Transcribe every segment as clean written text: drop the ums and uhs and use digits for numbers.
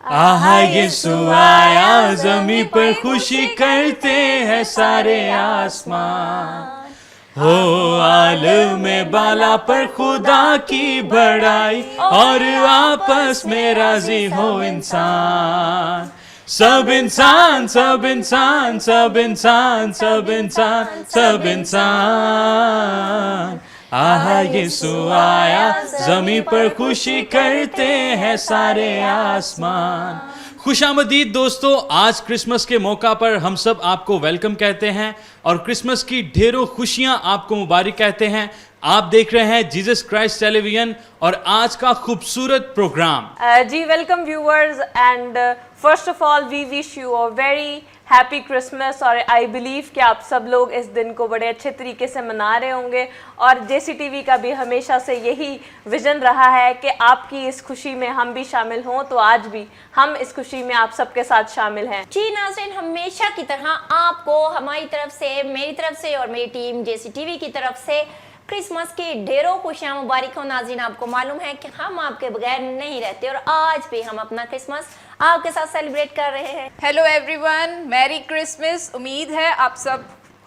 आहा यीशु आया जमी पर खुशी करते हैं सारे आसमान। हो आलम में बाला पर खुदा की बड़ाई और आपस में राजी हो इंसान। सब इंसान सब इंसान सब इंसान सब इंसान सब इंसान। आहा यीशु आया जमी पर खुशी करते हैं सारे आसमान। खुशामदीद दोस्तों, आज क्रिसमस के मौका पर हम सब आपको वेलकम कहते हैं और क्रिसमस की ढेरों खुशियां आपको मुबारक कहते हैं। आप देख रहे हैं जीसस क्राइस्ट टेलीविजन और आज का खूबसूरत प्रोग्राम। जी welcome viewers and first of all we wish you a very happy Christmas. और आई बिलीव कि आप सब लोग इस दिन को बड़े अच्छे तरीके से मना रहे होंगे और जेसीटीवी का भी हमेशा से यही विजन रहा है कि आपकी इस खुशी में हम भी शामिल हों, तो आज भी हम इस खुशी में आप सबके साथ शामिल हैं। जी नाज़रीन, हमेशा की तरह आपको हमारी तरफ से, मेरी तरफ से और मेरी टीम जेसीटीवी की तरफ से क्रिसमस की ढेरों खुशियां मुबारक हो। नाज़रीन, आपको मालूम है कि हम आपके बगैर नहीं रहते और आज भी हम अपना क्रिसमस आपके साथ सेलिब्रेट कर रहे हैं। Hello everyone, merry Christmas. उम्मीद है आप सब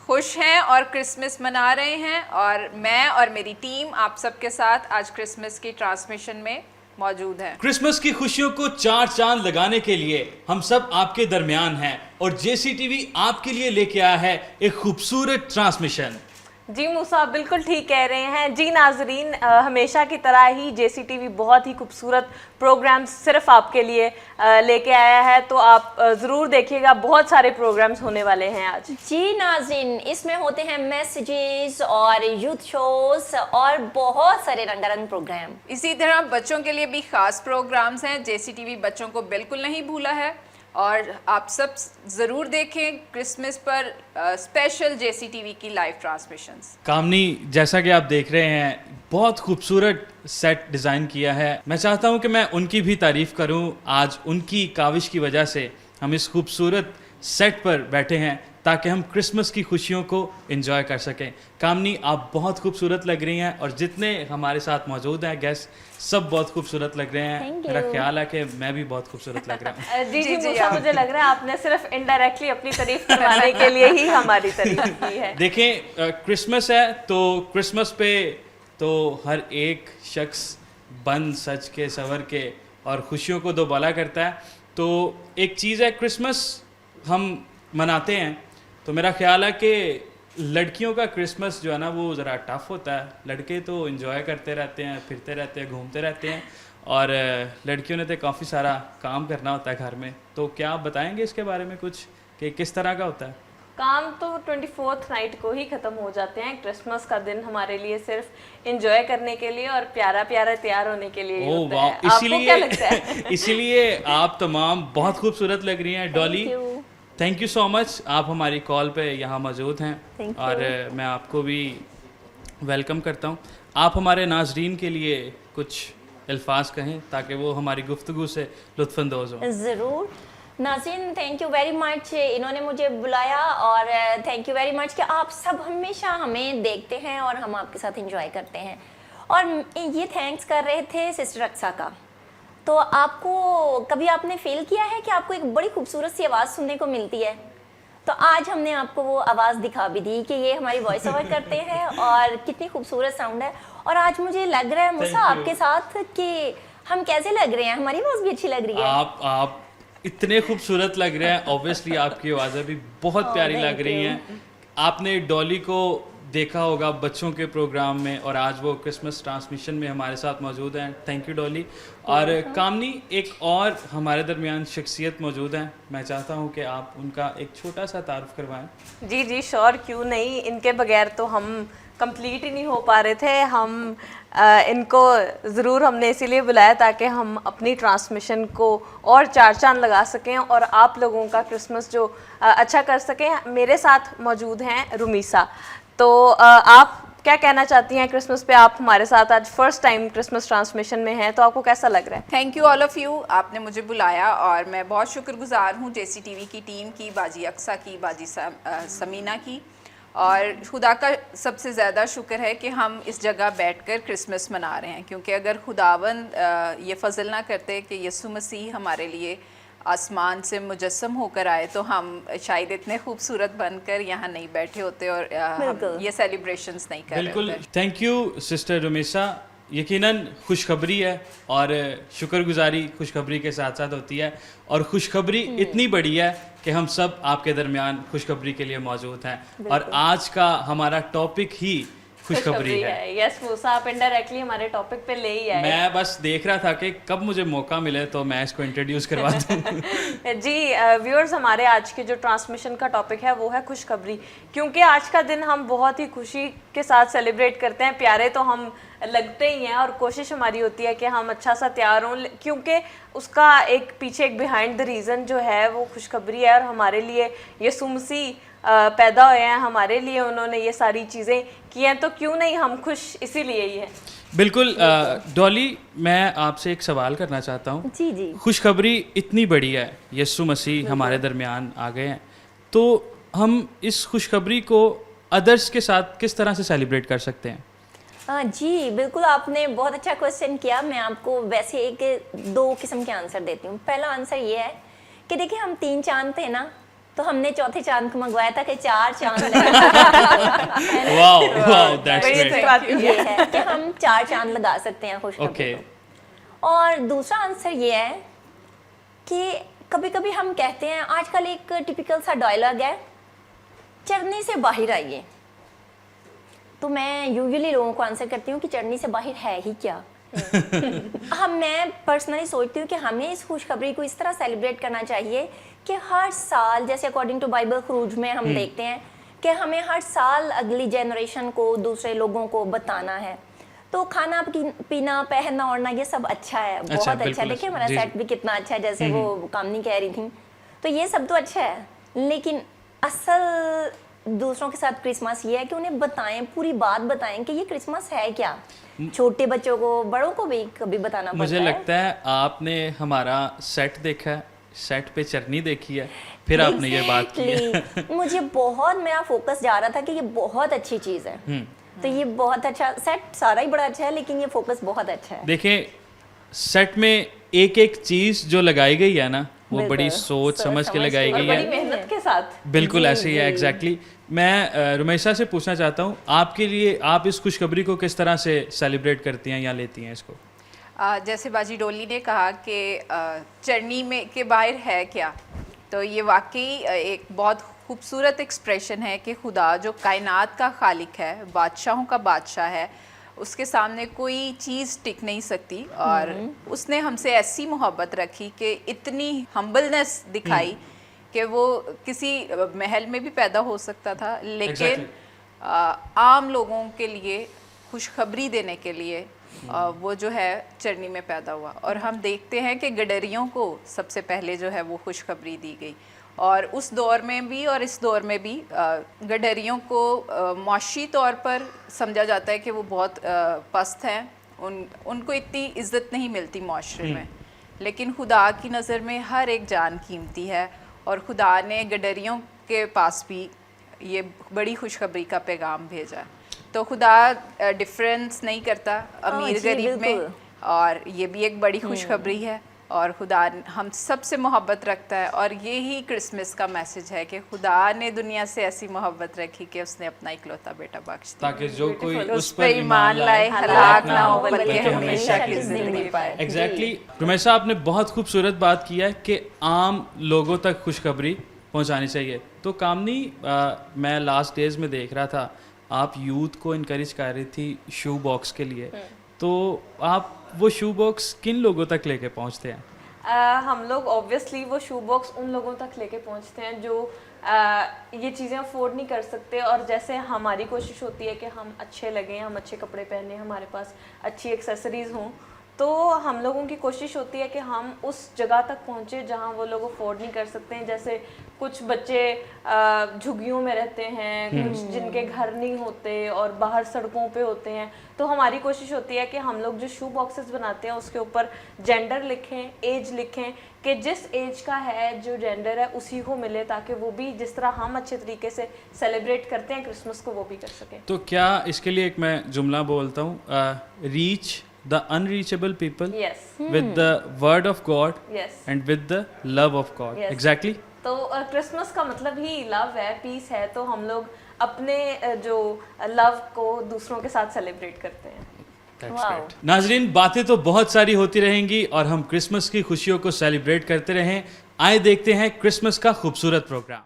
खुश हैं और क्रिसमस मना रहे हैं और मैं और मेरी टीम आप सबके साथ आज क्रिसमस की ट्रांसमिशन में मौजूद है। क्रिसमस की खुशियों को चार चांद लगाने के लिए हम सब आपके दरमियान हैं और जेसीटीवी आपके लिए लेके आया है एक खूबसूरत ट्रांसमिशन। जी मूसा, बिल्कुल ठीक कह रहे हैं। जी नाजरीन, हमेशा की तरह ही जेसीटीवी बहुत ही खूबसूरत प्रोग्राम्स सिर्फ आपके लिए लेके आया है, तो आप ज़रूर देखिएगा। बहुत सारे प्रोग्राम्स होने वाले हैं आज। जी नाज़रीन, इसमें होते हैं मैसेजेस और यूथ शोज और बहुत सारे रंगारंग प्रोग्राम। इसी तरह बच्चों के लिए भी खास प्रोग्राम्स हैं। जेसीटीवी बच्चों को बिल्कुल नहीं भूला है और आप सब ज़रूर देखें क्रिसमस पर स्पेशल जेसीटीवी की लाइव ट्रांसमिशंस। कामनी, जैसा कि आप देख रहे हैं, बहुत खूबसूरत सेट डिज़ाइन किया है। मैं चाहता हूं कि मैं उनकी भी तारीफ़ करूं। आज उनकी काविश की वजह से हम इस खूबसूरत सेट पर बैठे हैं ताकि हम क्रिसमस की खुशियों को एंजॉय कर सकें। कामनी, आप बहुत खूबसूरत लग रही हैं और जितने हमारे साथ मौजूद हैं गेस्ट, सब बहुत खूबसूरत लग रहे हैं। मेरा ख्याल है कि मैं भी बहुत खूबसूरत लग रहा हूँ। जी मूसा, मुझे लग रहा है आपने सिर्फ इनडायरेक्टली अपनी तारीफ करवाने के लिए ही हमारी तारीफ की है। देखें, क्रिसमस है तो क्रिसमस पे तो हर एक शख्स बन सच के सवर के और खुशियों को दोबाला करता है। तो एक चीज़ है, क्रिसमस हम मनाते हैं तो मेरा ख्याल है कि लड़कियों का क्रिसमस जो है ना वो ज़रा टफ होता है। लड़के तो एंजॉय करते रहते हैं, फिरते रहते हैं, घूमते रहते हैं और लड़कियों ने तो काफ़ी सारा काम करना होता है घर में। तो क्या आप बताएंगे इसके बारे में कुछ कि किस तरह का होता है? काम तो 24th नाइट को ही ख़त्म हो जाते हैं। क्रिसमस का दिन हमारे लिए सिर्फ एंजॉय करने के लिए और प्यारा प्यारा तैयार होने के लिए होता है। आपको क्या लगता है? इसीलिए आप तमाम बहुत खूबसूरत लग रही हैं। Dolly, thank you so much, आप हमारी कॉल पे यहाँ मौजूद हैं और मैं आपको भी वेलकम करता हूँ। आप हमारे नाजरीन के लिए कुछ अल्फाज कहें ताकि वो हमारी गुफ्तगू से लुत्फ़अंदोज़ हों। ज़रूर नाज़रीन, थैंक यू वेरी मच, इन्होंने मुझे बुलाया और थैंक यू वेरी मच कि आप सब हमेशा हमें देखते हैं और हम आपके साथ एंजॉय करते हैं। और ये थैंक्स कर रहे थे सिस्टर अक्सा का। तो आपको कभी आपने फील किया है कि आपको एक बड़ी खूबसूरत सी आवाज़ सुनने को मिलती है? तो आज हमने आपको वो आवाज़ दिखा भी दी कि ये हमारी वॉइस ओवर करते हैं और कितनी खूबसूरत साउंड है। और आज मुझे लग रहा है मूसा आपके साथ कि हम कैसे लग रहे हैं, हमारी आवाज़ भी अच्छी लग रही है। आप इतने खूबसूरत लग रहे हैं। ऑब्वियसली आपकी आवाज़ें भी बहुत प्यारी लग रही हैं। आपने डॉली को देखा होगा बच्चों के प्रोग्राम में और आज वो क्रिसमस ट्रांसमिशन में हमारे साथ मौजूद हैं। Thank you Dolly. और कामनी, एक और हमारे दरमियान शख्सियत मौजूद हैं, मैं चाहता हूं कि आप उनका एक छोटा सा तारुफ करवाएं। जी जी श्योर, क्यों नहीं। इनके बगैर तो हम कंप्लीट ही नहीं हो पा रहे थे। हम इनको ज़रूर हमने इसीलिए बुलाया ताकि हम अपनी ट्रांसमिशन को और चार चांद लगा सकें और आप लोगों का क्रिसमस जो अच्छा कर सकें। मेरे साथ मौजूद हैं रुमीसा। तो आप क्या कहना चाहती हैं क्रिसमस पे? आप हमारे साथ आज फर्स्ट टाइम क्रिसमस ट्रांसमिशन में हैं, तो आपको कैसा लग रहा है? Thank you all of you, आपने मुझे बुलाया और मैं बहुत शुक्रगुजार हूँ JCTV की टीम की, बाजी अक्सा की, बाजी समीना की, और खुदा का सबसे ज़्यादा शुक्र है कि हम इस जगह बैठकर क्रिसमस मना रहे हैं, क्योंकि अगर खुदावंद ये फजल ना करते कि यीशु मसीह हमारे लिए आसमान से मुजस्सम होकर आए तो हम शायद इतने खूबसूरत बनकर यहाँ नहीं बैठे होते और हम ये सेलिब्रेशंस नहीं कर रहे बिल्कुल। होते। Thank you sister Rumesa. यकीनन खुशखबरी है और शुक्रगुजारी खुशखबरी के साथ साथ होती है, और खुशखबरी इतनी बड़ी है कि हम सब आपके दरमियान खुशखबरी के लिए मौजूद हैं, और आज का हमारा टॉपिक ही खुशखबरी है। यस मूसा, आप इनडायरेक्टली हमारे टॉपिक पे ले ही आए। मैं बस देख रहा था कि कब मुझे मौका मिले तो मैं इसको इंट्रोड्यूस करवा दूं। जी व्यूअर्स, हमारे आज के जो ट्रांसमिशन का टॉपिक है वो है खुशखबरी, क्योंकि आज का दिन हम बहुत ही खुशी के साथ सेलिब्रेट करते हैं। प्यारे तो हम लगते ही हैं और कोशिश हमारी होती है कि हम अच्छा सा तैयार हों, क्योंकि उसका एक पीछे एक बिहाइंड द रीज़न जो है वो खुशखबरी है। और हमारे लिए यीशु मसीह पैदा हुए हैं, हमारे लिए उन्होंने ये सारी चीज़ें की हैं, तो क्यों नहीं हम खुश इसीलिए ही हैं। बिल्कुल। डॉली, मैं आपसे एक सवाल करना चाहता हूँ। जी जी। खुशखबरी इतनी बड़ी है, यीशु मसीह हमारे दरमियान आ गए हैं, तो हम इस खुशखबरी को अदर्स के साथ किस तरह से सेलिब्रेट कर सकते हैं? जी बिल्कुल, आपने बहुत अच्छा क्वेश्चन किया। मैं आपको वैसे दो किस्म के आंसर देती हूँ। पहला आंसर ये है कि देखिए, हम 3 चांद थे ना, तो हमने चौथे चांद को मंगवाया था कि 4 चांद वाओ वाओ, दैट्स ग्रेट। ये है कि हम 4 चांद लगा सकते हैं खुशखबरी को। और दूसरा आंसर ये है कि कभी कभी हम कहते हैं, आजकल एक टिपिकल सा डायलॉग है, चरनी से बाहर आइए। तो मैं यूजुअली लोगों को आंसर करती हूँ कि चरनी से बाहर है ही क्या। मैं पर्सनली सोचती हूँ कि हमें इस खुशखबरी को इस तरह सेलिब्रेट करना चाहिए कि हर साल, जैसे अकॉर्डिंग टू बाइबल खरूज में हम देखते हैं कि हमें हर साल अगली जनरेशन को, दूसरे लोगों को बताना है। तो खाना पीना, पहनना ओढ़ना, ये सब अच्छा है, बहुत अच्छा है। देखिए हमारा सेट भी कितना अच्छा है, जैसे वो कामनी कह रही थी, तो ये सब तो अच्छा है। लेकिन असल दूसरों के साथ क्रिसमस ये है कि उन्हें बताएं, पूरी बात बताएं कि ये क्रिसमस है क्या। छोटे बच्चों को, बड़ों को भी कभी बताना पड़ता है। मुझे लगता है आपने हमारा सेट देखा है, सेट पे चरनी देखी है, फिर आपने ये बात की है। मुझे बहुत, मेरा फोकस जा रहा था कि ये बहुत अच्छी चीज़ है। तो ये बहुत अच्छा सेट, सारा ही बड़ा अच्छा है, लेकिन ये फोकस बहुत अच्छा है। देखें, सेट में एक एक चीज जो लगाई गई है ना, वो बड़ी सोच समझ के लगाई गई बड़ी है, मेहनत के साथ। बिल्कुल ऐसे ही है। एग्जैक्टली। मैं रुमैसा से पूछना चाहता हूँ, आपके लिए आप इस खुशखबरी को किस तरह से सेलिब्रेट करती हैं या लेती हैं इसको? जैसे बाजी डोली ने कहा कि चरनी में के बाहर है क्या, तो ये वाकई एक बहुत खूबसूरत एक्सप्रेशन है कि खुदा जो कायनात का खालिक है, बादशाहों का बादशाह है, उसके सामने कोई चीज़ टिक नहीं सकती, और उसने हमसे ऐसी मोहब्बत रखी कि इतनी हम्बलनेस दिखाई कि वो किसी महल में भी पैदा हो सकता था, लेकिन आम लोगों के लिए खुशखबरी देने के लिए वो जो है चरनी में पैदा हुआ। और हम देखते हैं कि गडरियों को सबसे पहले जो है वो खुशखबरी दी गई, और उस दौर में भी और इस दौर में भी गडरियों को माशी तौर पर समझा जाता है कि वो बहुत पस्त हैं, उनको इतनी इज्जत नहीं मिलती माशरे में, लेकिन खुदा की नज़र में हर एक जान कीमती है, और खुदा ने गडरियों के पास भी ये बड़ी खुशखबरी का पैगाम भेजा। तो खुदा डिफरेंस नहीं करता अमीर गरीब में, और ये भी एक बड़ी खुशखबरी है, और खुदा हम सब से मोहब्बत रखता है, और यही क्रिसमस का मैसेज है कि खुदा ने दुनिया से ऐसी मोहब्बत रखी कि उसने अपना इकलौता बेटा बख्श दिया, ताकि जो कोई उस पर ईमान लाए हलाक ना हो बल्कि हमेशा की जिंदगी पाए। एग्जैक्टली। रुमैसा, आपने बहुत खूबसूरत बात की है कि आम लोगों तक खुशखबरी पहुंचानी चाहिए। तो कामनी, मैं लास्ट डेज में देख रहा था, आप यूथ को इनकरेज कर रही थी शू बॉक्स के लिए, तो आप वो शू बॉक्स किन लोगों तक लेके पहुंचते हैं? हम लोग ऑब्वियसली वो शू बॉक्स उन लोगों तक लेके पहुंचते हैं जो ये चीज़ें अफोर्ड नहीं कर सकते, और जैसे हमारी कोशिश होती है कि हम अच्छे लगें, हम अच्छे कपड़े पहने, हमारे पास अच्छी एक्सेसरीज़ हों, तो हम लोगों की कोशिश होती है कि हम उस जगह तक पहुँचे जहाँ वो लोग अफोर्ड नहीं कर सकते हैं। जैसे कुछ बच्चे झुग्गियों में रहते हैं, कुछ जिनके घर नहीं होते और बाहर सड़कों पे होते हैं, तो हमारी कोशिश होती है कि हम लोग जो शू बॉक्सेस बनाते हैं उसके ऊपर जेंडर लिखें, एज लिखें, कि जिस एज का है जो जेंडर है उसी को मिले, ताकि वो भी जिस तरह हम अच्छे तरीके से सेलिब्रेट करते हैं क्रिसमस को वो भी कर सकें। तो क्या इसके लिए एक मैं जुमला बोलता हूँ, reach the unreachable people yes with the word of God yes and with the love of God. Yes. Exactly. तो क्रिसमस का मतलब ही लव है, पीस है, तो हम लोग अपने जो लव को दूसरों के साथ सेलिब्रेट करते हैं। That's Wow. great. नाजरीन, बातें तो बहुत सारी होती रहेंगी और हम क्रिसमस की खुशियों को सेलिब्रेट करते रहें। आए देखते हैं क्रिसमस का खूबसूरत प्रोग्राम।